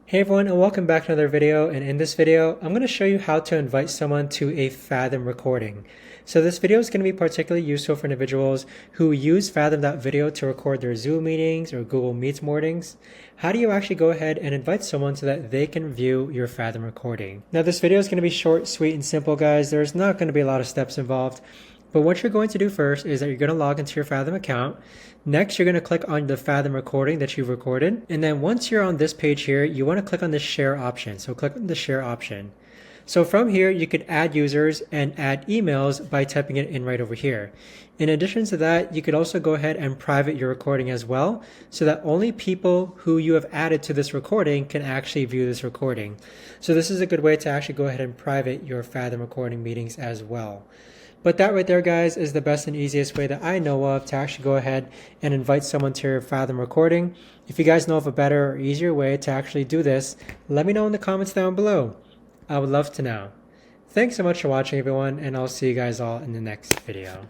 Hey everyone, and welcome back to another video. And in this video, I'm going to show you how to invite someone to a Fathom recording. So this video is going to be particularly useful for individuals who use Fathom.video to record their Zoom meetings or Google Meets mornings. How do you actually go ahead and invite someone so that they can view your Fathom recording? Now this video is going to be short, sweet, and simple, guys. There's not going to be a lot of steps involved. But what you're going to do first is that you're going to log into your Fathom account. Next, you're going to click on the Fathom recording that you've recorded. And then once you're on this page here, you want to click on the share option. So click on the share option. So from here, you could add users and add emails by typing it in right over here. In addition to that, you could also go ahead and private your recording as well, so that only people who you have added to this recording can actually view this recording. So this is a good way to actually go ahead and private your Fathom recording meetings as well. But that right there, guys, is the best and easiest way that I know of to actually go ahead and invite someone to your Fathom recording. If you guys know of a better or easier way to actually do this, let me know in the comments down below. I would love to know. Thanks so much for watching, everyone, and I'll see you guys all in the next video.